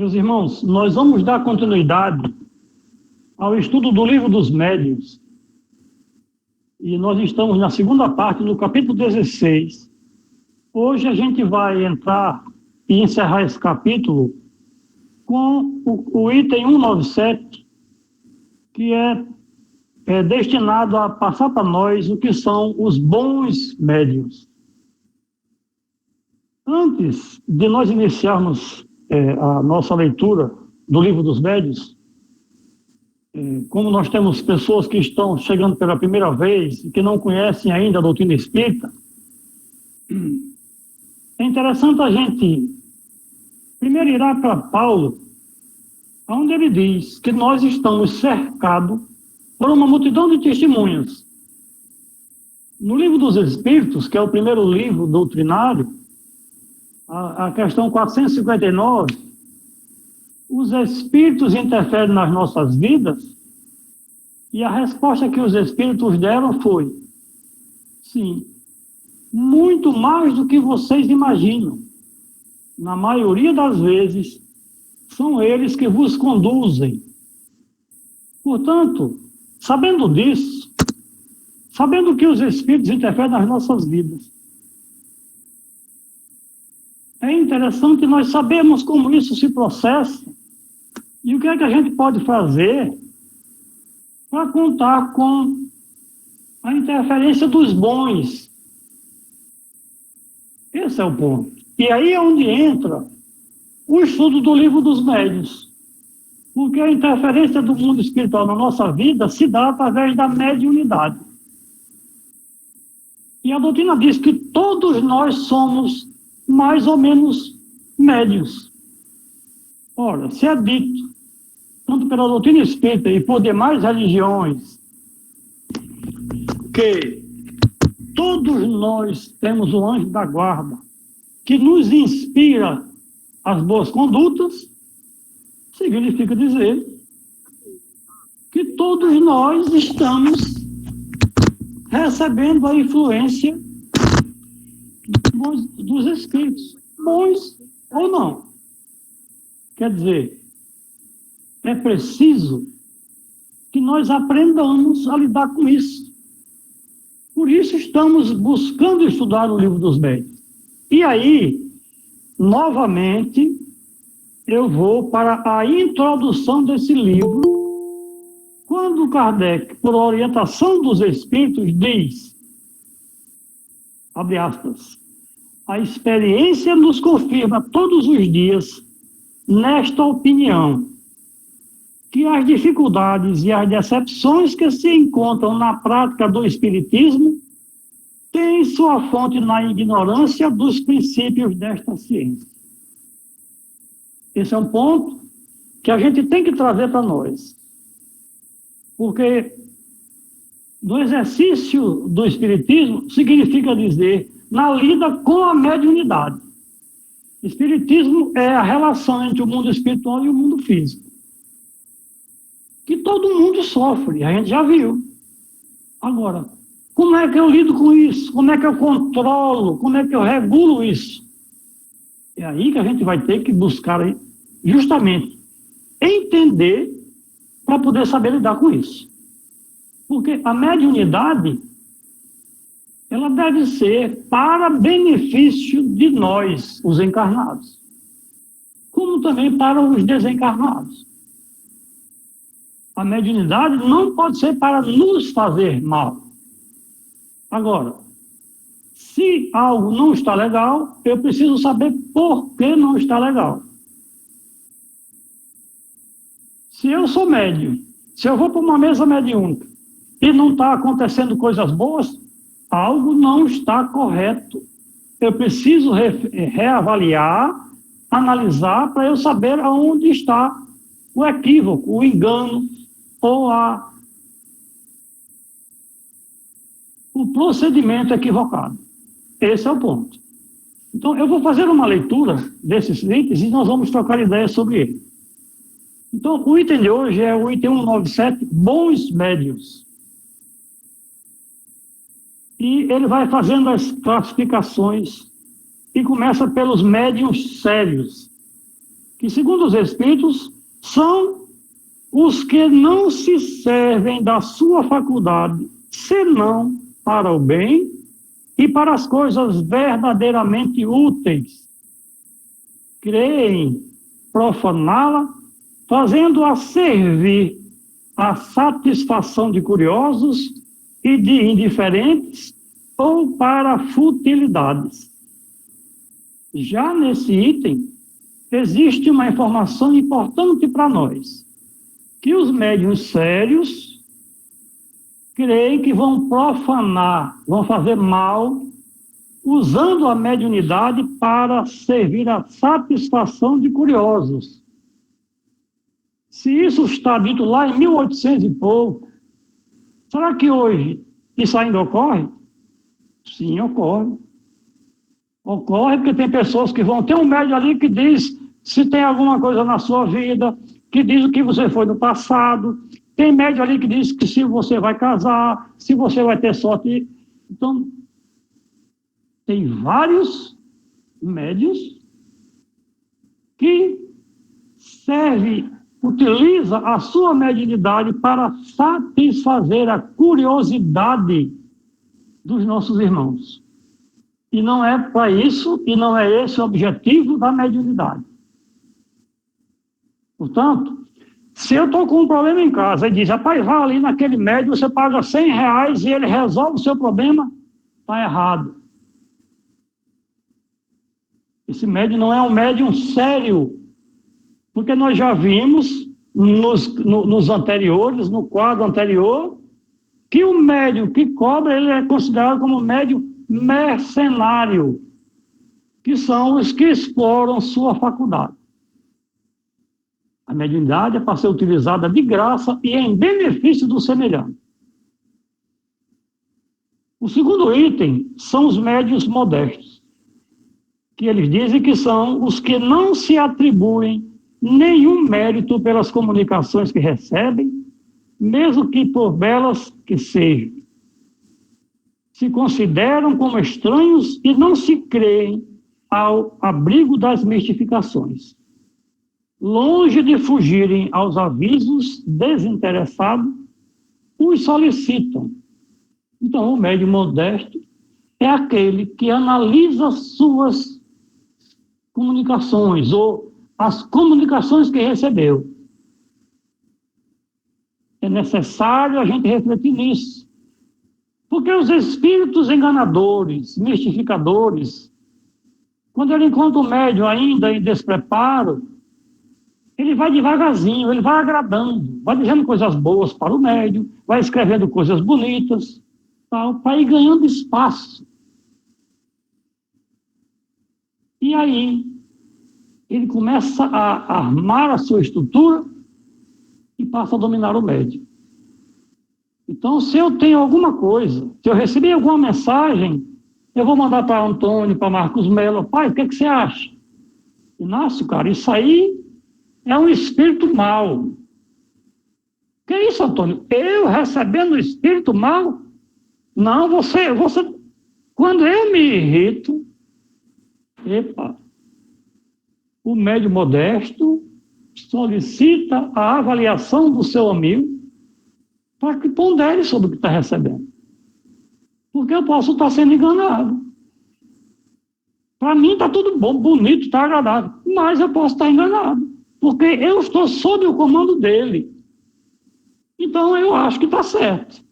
Meus irmãos, nós vamos dar continuidade ao estudo do Livro dos Médiuns. E nós estamos na segunda parte, no capítulo 16. Hoje a gente vai entrar e encerrar esse capítulo com o item 197, que é destinado a passar para nós o que são os bons médiuns. Antes de nós iniciarmos a nossa leitura do Livro dos Médiuns, como nós temos pessoas que estão chegando pela primeira vez e que não conhecem ainda a doutrina espírita, é interessante a gente primeiro ir para Paulo, onde ele diz que nós estamos cercados por uma multidão de testemunhas. No Livro dos Espíritos, que é o primeiro livro doutrinário, a questão 459, os espíritos interferem nas nossas vidas, e a resposta que os espíritos deram foi: sim, muito mais do que vocês imaginam. Na maioria das vezes, são eles que vos conduzem. Portanto, sabendo disso, sabendo que os espíritos interferem nas nossas vidas, é interessante nós sabermos como isso se processa e o que é que a gente pode fazer para contar com a interferência dos bons. Esse é o ponto. E aí é onde entra o estudo do Livro dos Médiuns. Porque a interferência do mundo espiritual na nossa vida se dá através da mediunidade. E a doutrina diz que todos nós somos mais ou menos médiuns. Ora, se é dito, tanto pela doutrina espírita e por demais religiões, que todos nós temos o anjo da guarda que nos inspira as boas condutas, significa dizer que todos nós estamos recebendo a influência dos espíritos, bons ou não. Quer dizer, é preciso que nós aprendamos a lidar com isso. Por isso estamos buscando estudar o Livro dos Médiuns. E aí, novamente, eu vou para a introdução desse livro, quando Kardec, por orientação dos espíritos, diz, abre aspas, a experiência nos confirma todos os dias, nesta opinião, que as dificuldades e as decepções que se encontram na prática do espiritismo têm sua fonte na ignorância dos princípios desta ciência. Esse é um ponto que a gente tem que trazer para nós. Porque no exercício do espiritismo significa dizer na lida com a mediunidade. Espiritismo é a relação entre o mundo espiritual e o mundo físico. Que todo mundo sofre, a gente já viu. Agora, como é que eu lido com isso? Como é que eu controlo? Como é que eu regulo isso? É aí que a gente vai ter que buscar justamente entender para poder saber lidar com isso. Porque a mediunidade, ela deve ser para benefício de nós, os encarnados, como também para os desencarnados. A mediunidade não pode ser para nos fazer mal. Agora, se algo não está legal, eu preciso saber por que não está legal. Se eu sou médium, se eu vou para uma mesa mediúnica e não está acontecendo coisas boas, algo não está correto. Eu preciso reavaliar, analisar, para eu saber aonde está o equívoco, o engano, ou o procedimento equivocado. Esse é o ponto. Então, eu vou fazer uma leitura desses itens e nós vamos trocar ideias sobre ele. Então, o item de hoje é o item 197, bons médiuns. E ele vai fazendo as classificações e começa pelos médiuns sérios. que, segundo os Espíritos, são os que não se servem da sua faculdade, senão para o bem e para as coisas verdadeiramente úteis. Creem profaná-la, fazendo-a servir à satisfação de curiosos e de indiferentes ou para futilidades. Já nesse item, existe uma informação importante para nós, que os médiuns sérios creem que vão profanar, vão fazer mal, usando a mediunidade para servir à satisfação de curiosos. Se isso está dito lá em 1800 e pouco, será que hoje isso ainda ocorre? Sim, ocorre. Ocorre porque tem pessoas que vão ter um médium ali que diz se tem alguma coisa na sua vida, que diz o que você foi no passado. Tem médium ali que diz que se você vai casar, se você vai ter sorte. Então, tem vários médiuns que utiliza a sua mediunidade para satisfazer a curiosidade dos nossos irmãos. E não é para isso, e não é esse o objetivo da mediunidade. Portanto, se eu estou com um problema em casa e diz, rapaz, vai ali naquele médium, você paga R$100 e ele resolve o seu problema, está errado. Esse médium não é um médium sério, porque nós já vimos nos anteriores, no quadro anterior, que o médium que cobra, ele é considerado como médium mercenário, que são os que exploram sua faculdade. A mediunidade é para ser utilizada de graça e em benefício do semelhante. O segundo item são os médiuns modestos, que eles dizem que são os que não se atribuem nenhum mérito pelas comunicações que recebem, mesmo que por belas que sejam. Se consideram como estranhos e não se creem ao abrigo das mistificações. Longe de fugirem aos avisos desinteressados, os solicitam. Então, o médium modesto é aquele que analisa suas comunicações ou as comunicações que recebeu. É necessário a gente refletir nisso. Porque os espíritos enganadores, mistificadores, quando ele encontra o médium ainda em despreparo, ele vai devagarzinho, ele vai agradando, vai dizendo coisas boas para o médium, vai escrevendo coisas bonitas, tal, para ir ganhando espaço. E aí, ele começa a armar a sua estrutura e passa a dominar o médium. Então, se eu tenho alguma coisa, se eu receber alguma mensagem, eu vou mandar para Antônio, para Marcos Melo, pai, o que você acha? Inácio, cara, isso aí é um espírito mau. Que é isso, Antônio? Eu recebendo um espírito mau? Não, você... Quando eu me irrito, o médium modesto solicita a avaliação do seu amigo para que pondere sobre o que está recebendo. Porque eu posso estar sendo enganado. Para mim está tudo bom, bonito, está agradável, mas eu posso estar enganado, porque eu estou sob o comando dele. Então eu acho que está certo.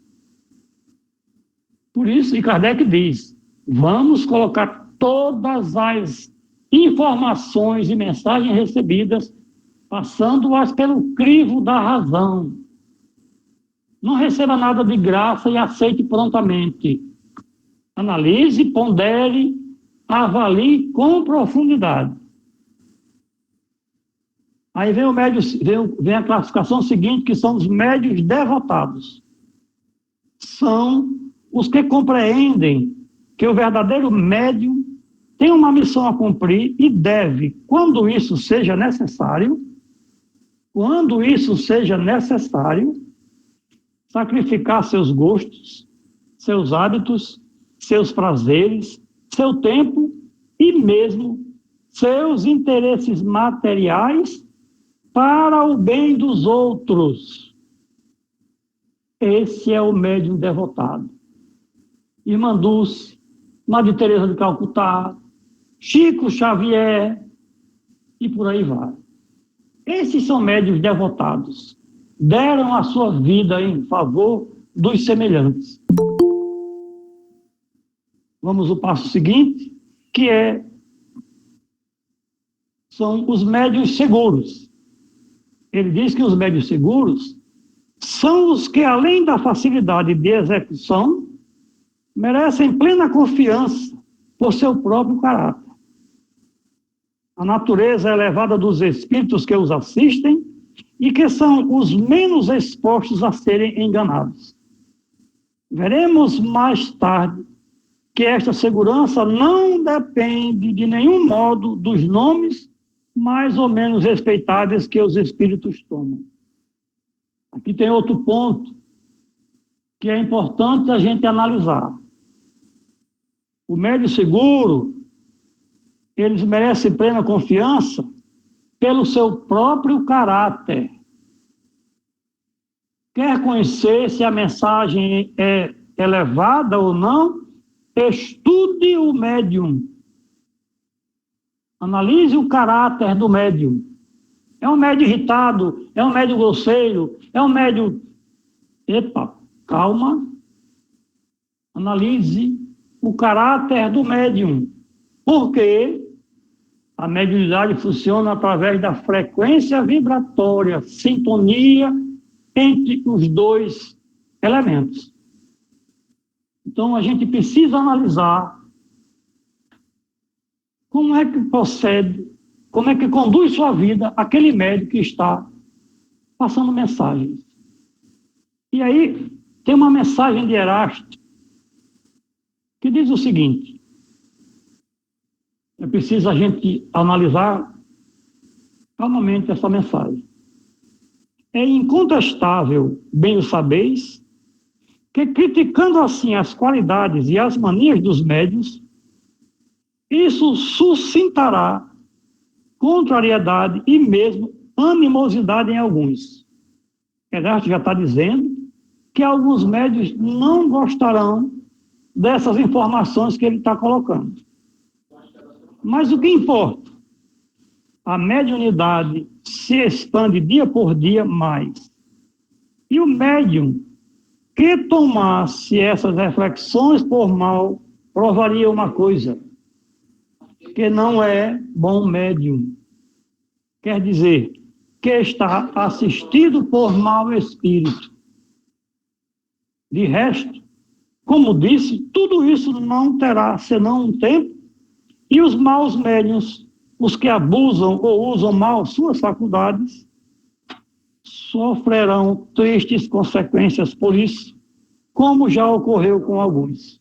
Por isso, e Kardec diz, vamos colocar todas as informações e mensagens recebidas, passando-as pelo crivo da razão. Não receba nada de graça e aceite prontamente. Analise, pondere, avalie com profundidade. Aí vem vem a classificação seguinte, que são os médios devotados. São os que compreendem que o verdadeiro médium tem uma missão a cumprir e deve, quando isso seja necessário, sacrificar seus gostos, seus hábitos, seus prazeres, seu tempo e mesmo seus interesses materiais para o bem dos outros. Esse é o médium devotado. Irmã Dulce, Madre Teresa de Calcutá, Chico Xavier e por aí vai. Esses são médiuns devotados. Deram a sua vida em favor dos semelhantes. Vamos ao passo seguinte, que são os médiuns seguros. Ele diz que os médiuns seguros são os que, além da facilidade de execução, merecem plena confiança por seu próprio caráter. A natureza elevada dos espíritos que os assistem e que são os menos expostos a serem enganados. Veremos mais tarde que esta segurança não depende de nenhum modo dos nomes mais ou menos respeitáveis que os espíritos tomam. Aqui tem outro ponto que é importante a gente analisar. O médium seguro, eles merecem plena confiança pelo seu próprio caráter. Quer conhecer se a mensagem é elevada ou não? Estude o médium. Analise o caráter do médium. É um médium irritado? É um médium grosseiro? É um médium... Epa, calma. Analise o caráter do médium. Por quê? A mediunidade funciona através da frequência vibratória, sintonia entre os dois elementos. Então, a gente precisa analisar como é que procede, como é que conduz sua vida aquele médium que está passando mensagens. E aí, tem uma mensagem de Erasto que diz o seguinte: é preciso a gente analisar calmamente essa mensagem. É incontestável, bem o sabeis, que criticando assim as qualidades e as manias dos médiuns, isso suscitará contrariedade e mesmo animosidade em alguns. Erasto já está dizendo que alguns médiuns não gostarão dessas informações que ele está colocando. Mas o que importa? A mediunidade se expande dia por dia mais. E o médium que tomasse essas reflexões por mal provaria uma coisa, que não é bom médium. Quer dizer, que está assistido por mau espírito. De resto, como disse, tudo isso não terá senão um tempo, e os maus médiuns, os que abusam ou usam mal suas faculdades, sofrerão tristes consequências por isso, como já ocorreu com alguns.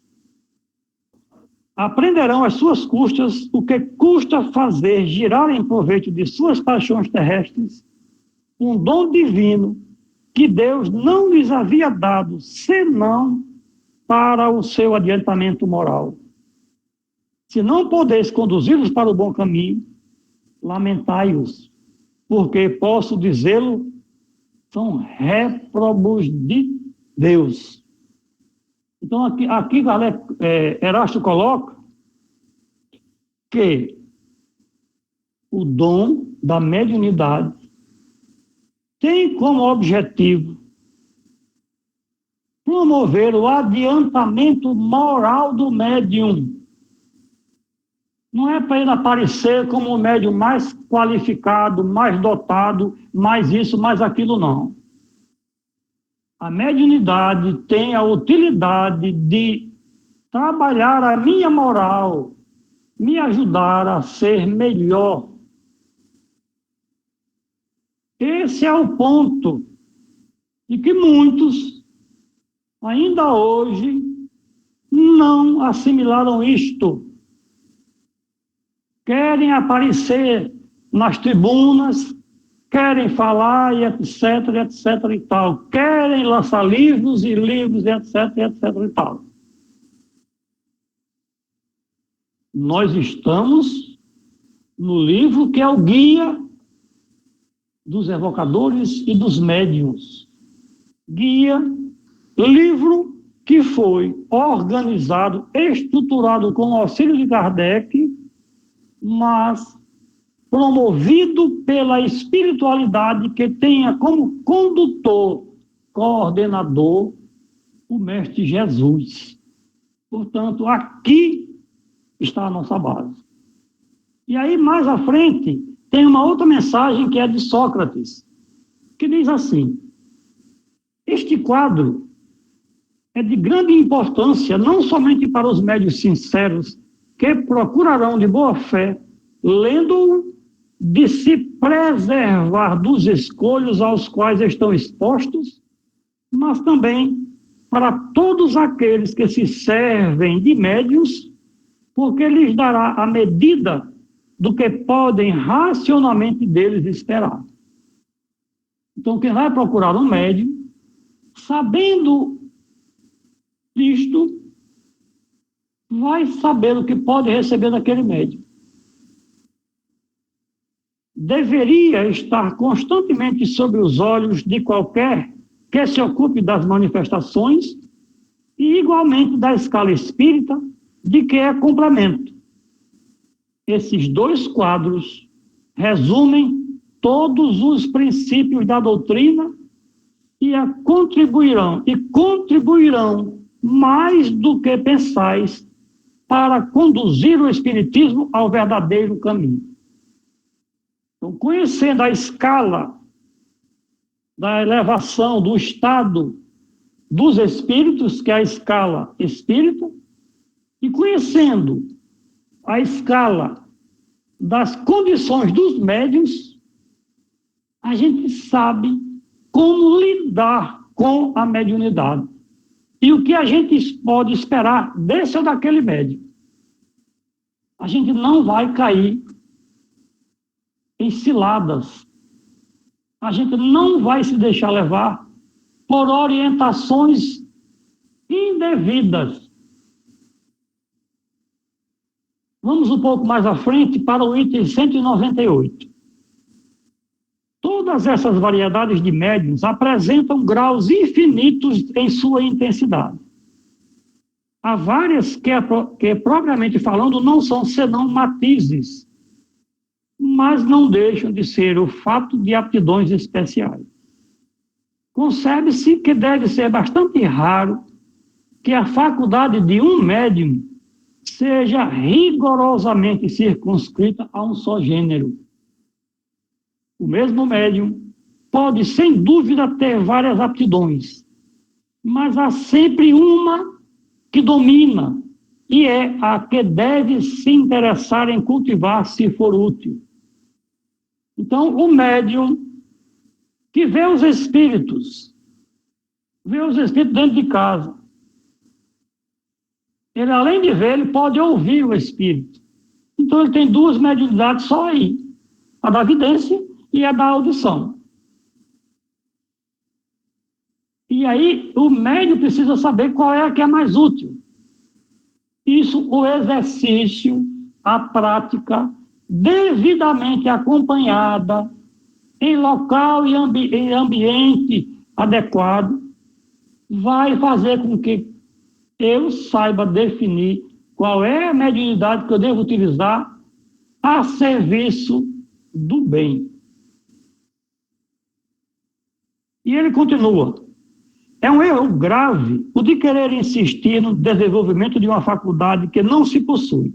Aprenderão às suas custas o que custa fazer girar em proveito de suas paixões terrestres um dom divino que Deus não lhes havia dado, senão para o seu adiantamento moral. Se não podeis conduzi-los para o bom caminho, lamentai-os, porque posso dizê-lo, são réprobos de Deus. Então, aqui Erasto coloca que o dom da mediunidade tem como objetivo promover o adiantamento moral do médium. Não é para ele aparecer como o médium mais qualificado, mais dotado, mais isso, mais aquilo, não. A mediunidade tem a utilidade de trabalhar a minha moral, me ajudar a ser melhor. Esse é o ponto de que muitos, ainda hoje, não assimilaram isto. Querem aparecer nas tribunas, querem falar e etc, etc e tal. Querem lançar livros e livros e etc, etc e tal. Nós estamos no livro que é o Guia dos Evocadores e dos Médiuns. Guia, livro que foi organizado, estruturado com o auxílio de Kardec, mas promovido pela espiritualidade que tenha como condutor, coordenador, o Mestre Jesus. Portanto, aqui está a nossa base. E aí, mais à frente, tem uma outra mensagem que é de Sócrates, que diz assim: este quadro é de grande importância, não somente para os médiuns sinceros, que procurarão de boa fé, lendo-o, de se preservar dos escolhos aos quais estão expostos, mas também para todos aqueles que se servem de médiuns, porque lhes dará a medida do que podem racionalmente deles esperar. Então, quem vai procurar um médium, sabendo isto, vai saber o que pode receber daquele médium. Deveria estar constantemente sob os olhos de qualquer que se ocupe das manifestações e, igualmente, da escala espírita, de que é complemento. Esses dois quadros resumem todos os princípios da doutrina e contribuirão mais do que pensais para conduzir o espiritismo ao verdadeiro caminho. Então, conhecendo a escala da elevação do estado dos espíritos, que é a escala espírita, e conhecendo a escala das condições dos médiuns, a gente sabe como lidar com a mediunidade e o que a gente pode esperar desse ou daquele médium. A gente não vai cair em ciladas. A gente não vai se deixar levar por orientações indevidas. Vamos um pouco mais à frente para o item 198. Todas essas variedades de médiuns apresentam graus infinitos em sua intensidade. Há várias que propriamente falando, não são senão matizes, mas não deixam de ser o fato de aptidões especiais. Concebe-se que deve ser bastante raro que a faculdade de um médium seja rigorosamente circunscrita a um só gênero. O mesmo médium pode, sem dúvida, ter várias aptidões, mas há sempre uma que domina, e é a que deve se interessar em cultivar se for útil. Então, o médium que vê os espíritos dentro de casa, ele, além de ver, ele pode ouvir o espírito. Então, ele tem duas mediunidades só aí, a da vidência e a da audição. E aí, o médium precisa saber qual é a que é mais útil. Isso, o exercício, a prática, devidamente acompanhada, em local e em ambiente adequado, vai fazer com que eu saiba definir qual é a mediunidade que eu devo utilizar a serviço do bem. E ele continua: é um erro grave o de querer insistir no desenvolvimento de uma faculdade que não se possui.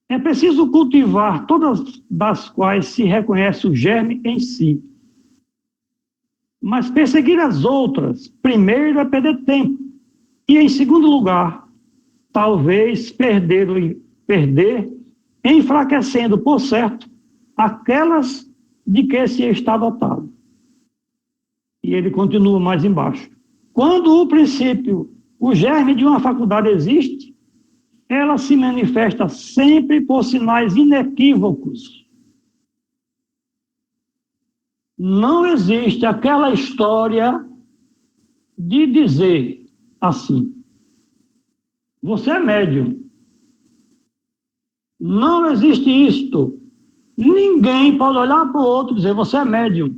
É preciso cultivar todas das quais se reconhece o germe em si. Mas perseguir as outras, primeiro, é perder tempo. E, em segundo lugar, talvez perder, enfraquecendo, por certo, aquelas de que se está dotado. E ele continua mais embaixo. Quando o princípio, o germe de uma faculdade existe, ela se manifesta sempre por sinais inequívocos. Não existe aquela história de dizer assim: você é médium, Não existe isto. Ninguém pode olhar para o outro e dizer, você é médium.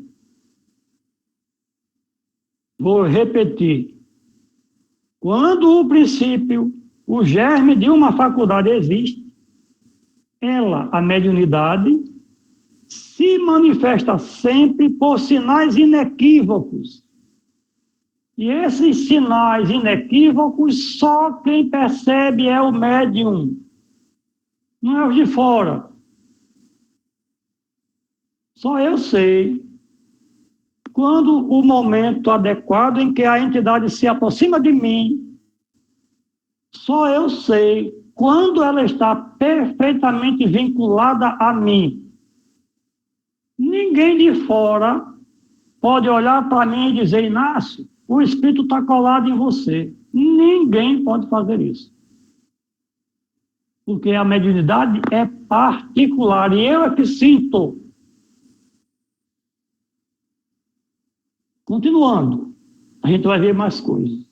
Vou repetir. Quando o princípio, o germe de uma faculdade existe, ela, a mediunidade, se manifesta sempre por sinais inequívocos. E esses sinais inequívocos, só quem percebe é o médium, não é os de fora. Só eu sei quando o momento adequado em que a entidade se aproxima de mim, só eu sei quando ela está perfeitamente vinculada a mim. Ninguém de fora pode olhar para mim e dizer, Inácio, o espírito está colado em você. Ninguém pode fazer isso. Porque a mediunidade é particular e eu é que sinto. Continuando, a gente vai ver mais coisas.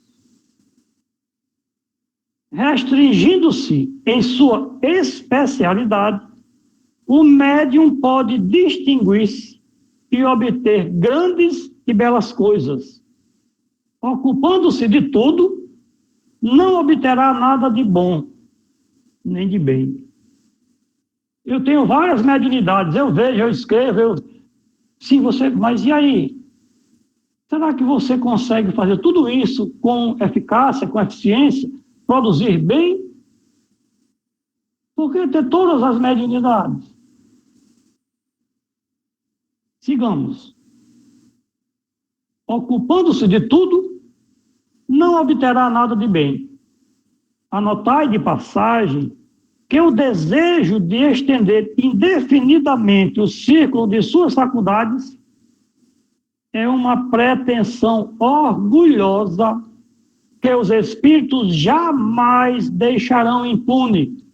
Restringindo-se em sua especialidade, o médium pode distinguir-se e obter grandes e belas coisas. Ocupando-se de tudo, não obterá nada de bom, nem de bem. Eu tenho várias mediunidades, eu vejo, eu escrevo, sim, você, mas e aí? Será que você consegue fazer tudo isso com eficácia, com eficiência, produzir bem? Por que ter todas as mediunidades? Sigamos. Ocupando-se de tudo, não obterá nada de bem. Anotai de passagem que o desejo de estender indefinidamente o círculo de suas faculdades é uma pretensão orgulhosa que os espíritos jamais deixarão impune.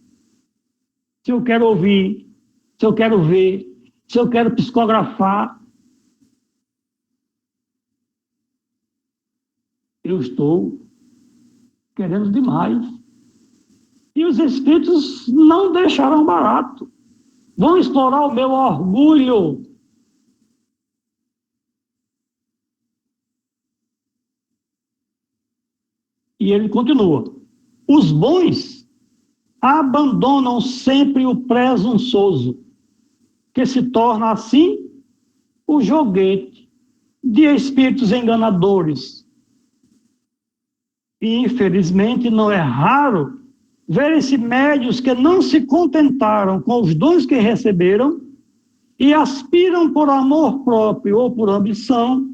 Se eu quero ouvir, se eu quero ver, se eu quero psicografar, eu estou querendo demais. E os espíritos não deixarão barato. Vão explorar o meu orgulho. E ele continua. Os bons abandonam sempre o presunçoso, que se torna assim o joguete de espíritos enganadores. E, infelizmente, não é raro ver-se médios que não se contentaram com os dons que receberam e aspiram por amor próprio ou por ambição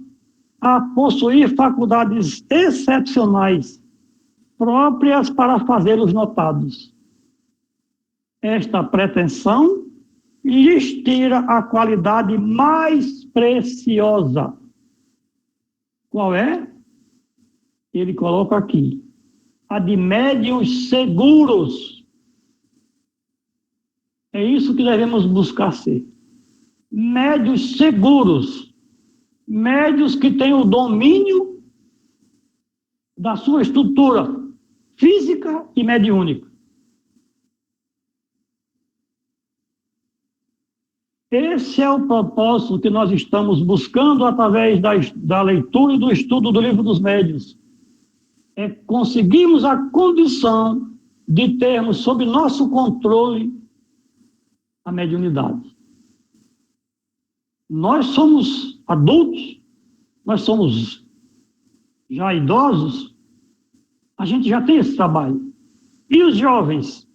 a possuir faculdades excepcionais próprias para fazê-los notados. Esta pretensão lhes tira a qualidade mais preciosa. Qual é? Ele coloca aqui, a de médiuns seguros. É isso que devemos buscar ser. Médiuns seguros. Médiuns que têm o domínio da sua estrutura física e mediúnica. Esse é o propósito que nós estamos buscando através da leitura e do estudo do Livro dos Médiuns. É conseguirmos a condição de termos sob nosso controle a mediunidade. Nós somos adultos, nós somos já idosos, a gente já tem esse trabalho. E os jovens?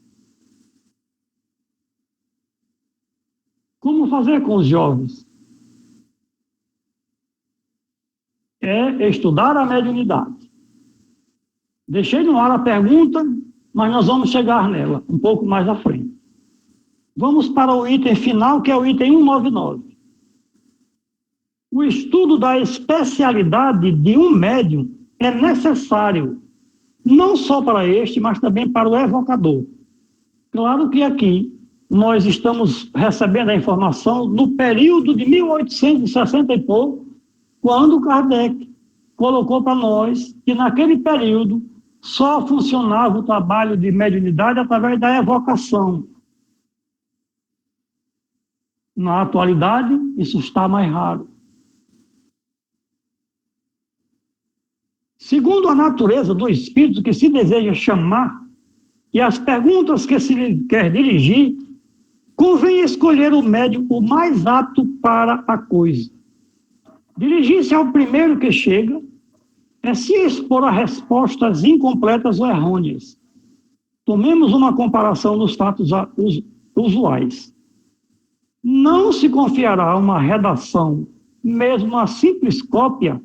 Como fazer com os jovens? É estudar a mediunidade. Deixei no ar a pergunta, mas nós vamos chegar nela um pouco mais à frente. Vamos para o item final, que é o item 199. O estudo da especialidade de um médium é necessário, não só para este, mas também para o evocador. Claro que aqui nós estamos recebendo a informação no período de 1860 e pouco, quando Kardec colocou para nós que naquele período só funcionava o trabalho de mediunidade através da evocação. Na atualidade, isso está mais raro. Segundo a natureza do espírito que se deseja chamar e as perguntas que se lhe quer dirigir, convém escolher o médium o mais apto para a coisa. Dirigir-se ao primeiro que chega é se expor a respostas incompletas ou errôneas. Tomemos uma comparação dos fatos usuais. Não se confiará uma redação, mesmo uma simples cópia,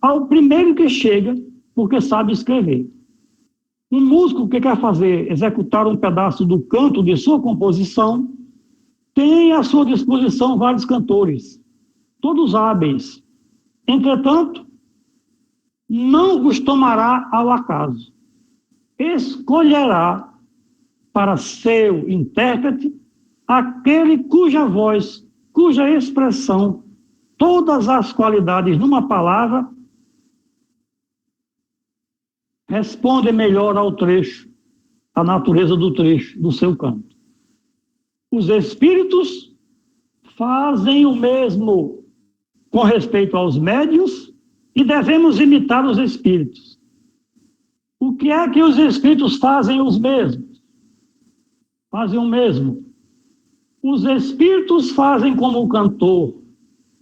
ao primeiro que chega, porque sabe escrever. Um músico que quer executar um pedaço do canto de sua composição, tem à sua disposição vários cantores, todos hábeis. Entretanto, não os tomará ao acaso. Escolherá para seu intérprete aquele cuja voz, cuja expressão, todas as qualidades numa palavra, respondem melhor ao trecho, à natureza do trecho do seu canto. Os espíritos fazem o mesmo com respeito aos médiuns e devemos imitar os espíritos. O que é que os espíritos fazem os mesmos? Fazem o mesmo. Os espíritos fazem como o cantor.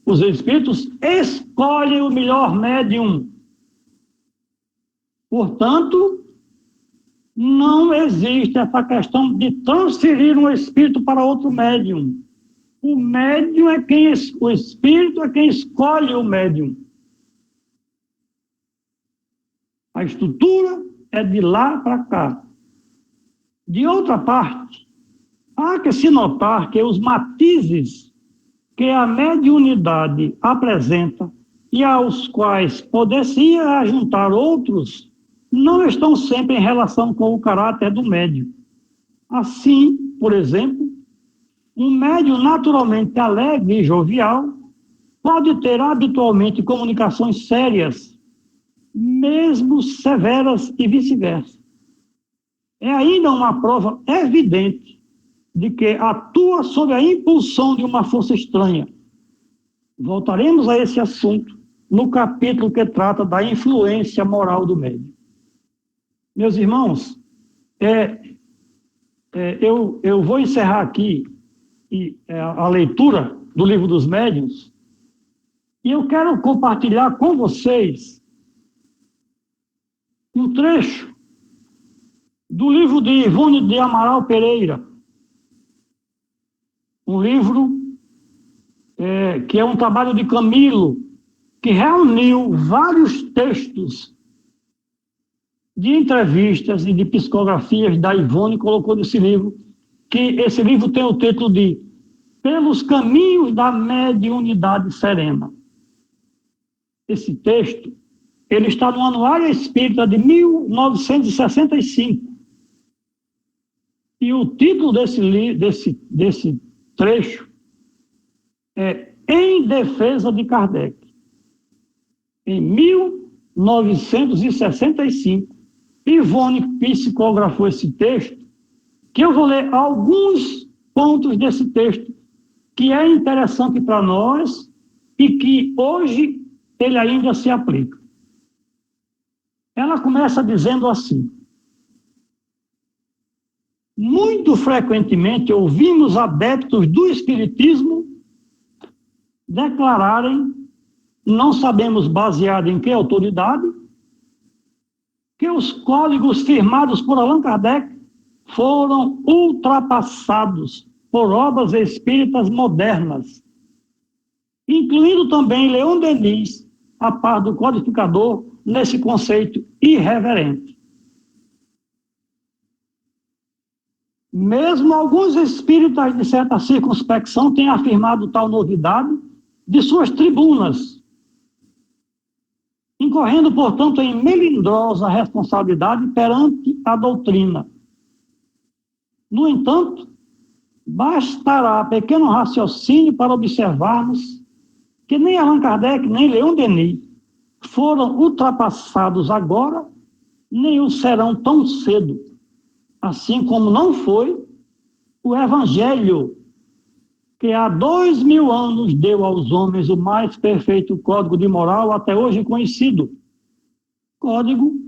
Os espíritos escolhem o melhor médium. Portanto, não existe essa questão de transferir um espírito para outro médium. O médium o espírito é quem escolhe o médium. A estrutura é de lá para cá. De outra parte, há que se notar que os matizes que a mediunidade apresenta e aos quais poder-se ajuntar outros não estão sempre em relação com o caráter do médium. Assim, por exemplo, um médium naturalmente alegre e jovial pode ter habitualmente comunicações sérias, mesmo severas e vice-versa. É ainda uma prova evidente de que atua sob a impulsão de uma força estranha. Voltaremos a esse assunto no capítulo que trata da influência moral do médium. Meus irmãos, eu vou encerrar aqui a leitura do Livro dos Médiuns e eu quero compartilhar com vocês um trecho do livro de Ivone de Amaral Pereira, um livro que é um trabalho de Camilo, que reuniu vários textos de entrevistas e de psicografias da Ivone e colocou nesse livro, que esse livro tem o título de Pelos Caminhos da Mediunidade Serena. Esse texto, ele está no Anuário Espírita de 1965. E o título desse trecho é Em Defesa de Kardec. Em 1965, Ivone psicografou esse texto, que eu vou ler alguns pontos desse texto, que é interessante para nós e que hoje ele ainda se aplica. Ela começa dizendo assim: muito frequentemente ouvimos adeptos do espiritismo declararem, não sabemos baseado em que autoridade, que os códigos firmados por Allan Kardec foram ultrapassados por obras espíritas modernas, incluindo também Leon Denis, a par do codificador, nesse conceito irreverente. Mesmo alguns espíritas de certa circunspecção têm afirmado tal novidade de suas tribunas, incorrendo, portanto, em melindrosa responsabilidade perante a doutrina. No entanto, bastará pequeno raciocínio para observarmos que nem Allan Kardec, nem Leon Denis foram ultrapassados agora, nem o serão tão cedo, assim como não foi o Evangelho que há 2000 anos deu aos homens o mais perfeito código de moral até hoje conhecido. Código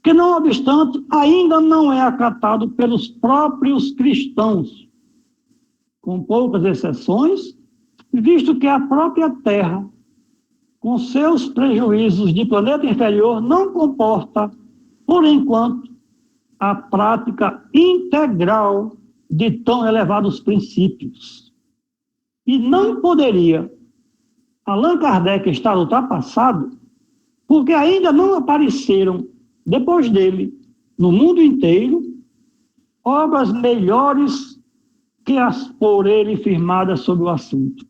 que, não obstante, ainda não é acatado pelos próprios cristãos, com poucas exceções, visto que a própria Terra, com seus prejuízos de planeta inferior, não comporta, por enquanto, a prática integral de tão elevados princípios. E não poderia Allan Kardec estar ultrapassado, porque ainda não apareceram, depois dele, no mundo inteiro, obras melhores que as por ele firmadas sobre o assunto.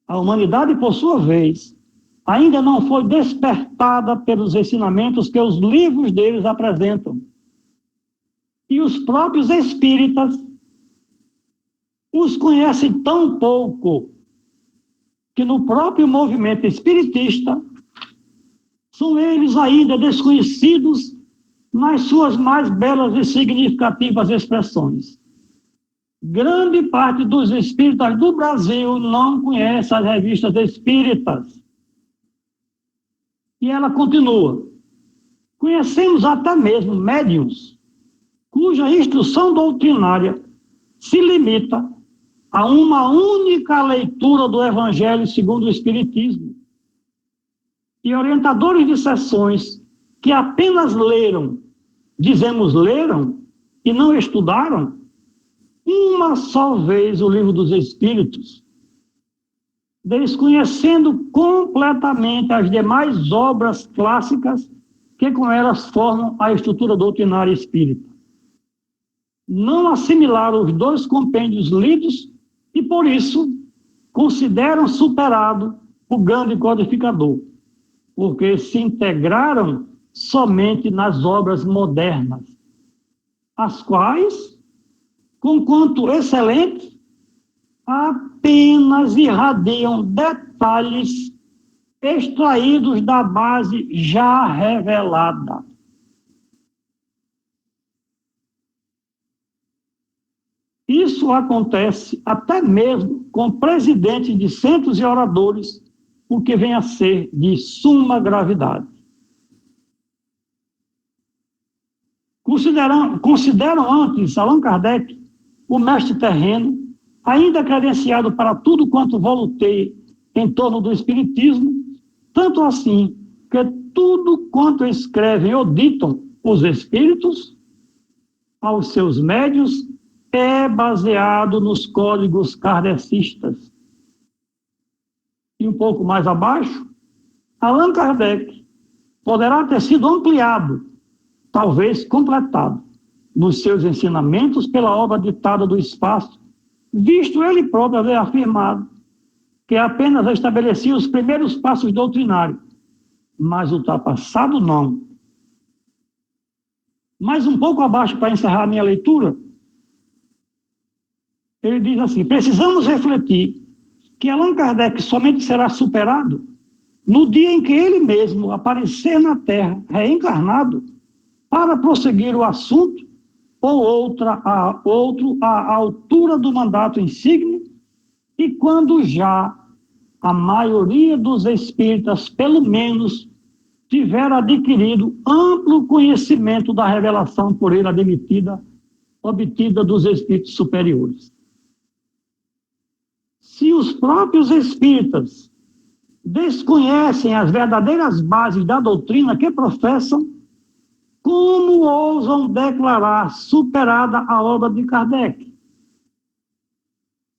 A humanidade, por sua vez, ainda não foi despertada pelos ensinamentos que os livros deles apresentam. E os próprios espíritas os conhecem tão pouco que no próprio movimento espiritista são eles ainda desconhecidos nas suas mais belas e significativas expressões. Grande parte dos espíritas do Brasil não conhece as revistas espíritas. E ela continua. Conhecemos até mesmo médiuns cuja instrução doutrinária se limita a uma única leitura do Evangelho segundo o Espiritismo. E orientadores de sessões que apenas leram, dizemos leram, e não estudaram, uma só vez o Livro dos Espíritos, desconhecendo completamente as demais obras clássicas que com elas formam a estrutura doutrinária espírita. Não assimilaram os dois compêndios lidos e, por isso, consideram superado o grande codificador, porque se integraram somente nas obras modernas, as quais, conquanto excelentes, apenas irradiam detalhes extraídos da base já revelada. Isso acontece até mesmo com presidentes de centros e oradores, o que vem a ser de suma gravidade. Consideram antes Allan Kardec o mestre terreno, ainda credenciado para tudo quanto volutei em torno do Espiritismo, tanto assim que tudo quanto escrevem ou ditam os espíritos aos seus médios é baseado nos códigos kardecistas. E um pouco mais abaixo, Allan Kardec poderá ter sido ampliado, talvez completado, nos seus ensinamentos pela obra ditada do espaço, visto ele próprio haver afirmado que apenas estabelecia os primeiros passos doutrinários, mas ultrapassado não. Mais um pouco abaixo, para encerrar a minha leitura, ele diz assim: precisamos refletir que Allan Kardec somente será superado no dia em que ele mesmo aparecer na Terra, reencarnado, para prosseguir o assunto ou outro à altura do mandato insígne, e quando já a maioria dos espíritas, pelo menos, tiver adquirido amplo conhecimento da revelação por ele obtida dos espíritos superiores. Se os próprios espíritas desconhecem as verdadeiras bases da doutrina que professam, como ousam declarar superada a obra de Kardec?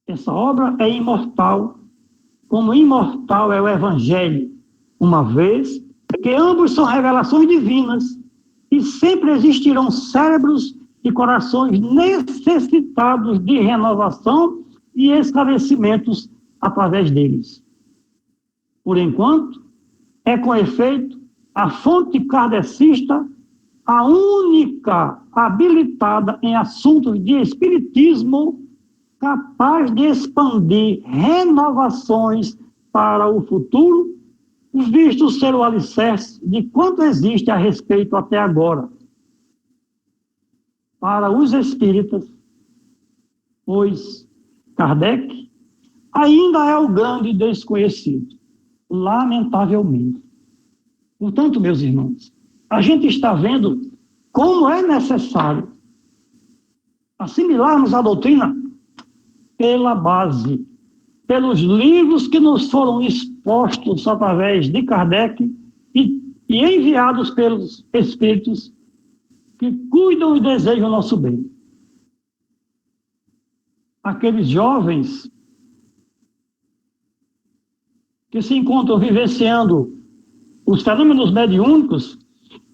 Essa obra é imortal, como imortal é o Evangelho, uma vez que ambos são revelações divinas e sempre existirão cérebros e corações necessitados de renovação e esclarecimentos através deles. Por enquanto, é com efeito a fonte kardecista a única habilitada em assuntos de espiritismo capaz de expandir renovações para o futuro, visto ser o alicerce de quanto existe a respeito até agora. Para os espíritas, pois Kardec, ainda é o grande desconhecido, lamentavelmente. Portanto, meus irmãos, a gente está vendo como é necessário assimilarmos a doutrina pela base, pelos livros que nos foram expostos através de Kardec e enviados pelos espíritos que cuidam e desejam o nosso bem. Aqueles jovens que se encontram vivenciando os fenômenos mediúnicos,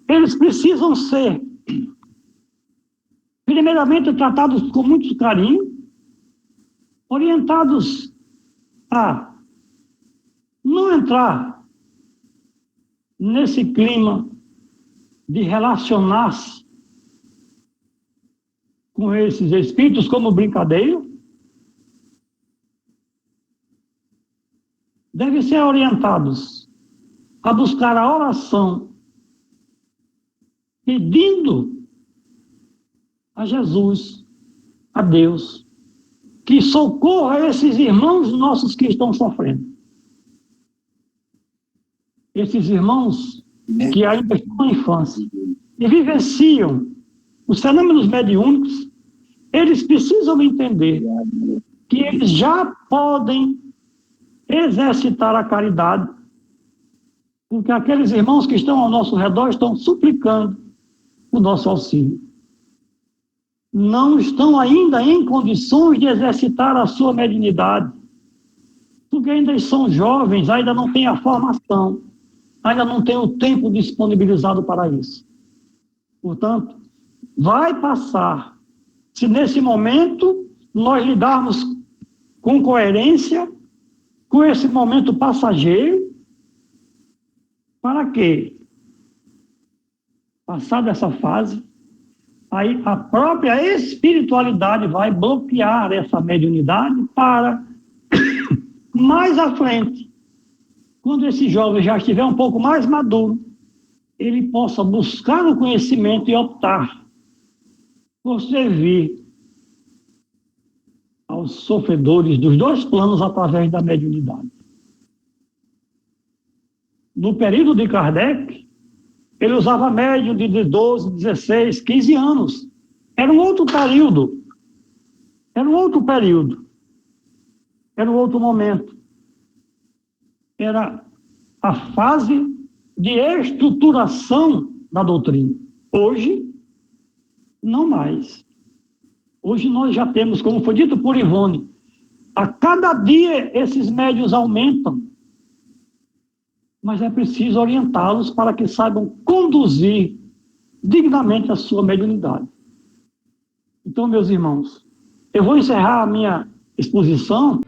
eles precisam ser, primeiramente, tratados com muito carinho, orientados a não entrar nesse clima de relacionar-se com esses espíritos como brincadeira. Devem ser orientados a buscar a oração, pedindo a Jesus, a Deus, que socorra esses irmãos nossos que estão sofrendo. Esses irmãos que ainda estão na infância e vivenciam os fenômenos mediúnicos, eles precisam entender que eles já podem exercitar a caridade, porque aqueles irmãos que estão ao nosso redor estão suplicando o nosso auxílio. Não estão ainda em condições de exercitar a sua mediunidade, porque ainda são jovens, ainda não têm a formação, ainda não têm o tempo disponibilizado para isso. Portanto, vai passar, se nesse momento nós lidarmos com coerência com esse momento passageiro, para quê? Passada essa fase, aí a própria espiritualidade vai bloquear essa mediunidade para, mais à frente, quando esse jovem já estiver um pouco mais maduro, ele possa buscar o conhecimento e optar por servir aos sofredores dos dois planos através da mediunidade. No período de Kardec, ele usava médium de 12, 16, 15 anos. Era um outro período. Era um outro período. Era um outro momento. Era a fase de estruturação da doutrina. Hoje, não mais. Hoje nós já temos, como foi dito por Ivone, a cada dia esses médios aumentam, mas é preciso orientá-los para que saibam conduzir dignamente a sua mediunidade. Então, meus irmãos, eu vou encerrar a minha exposição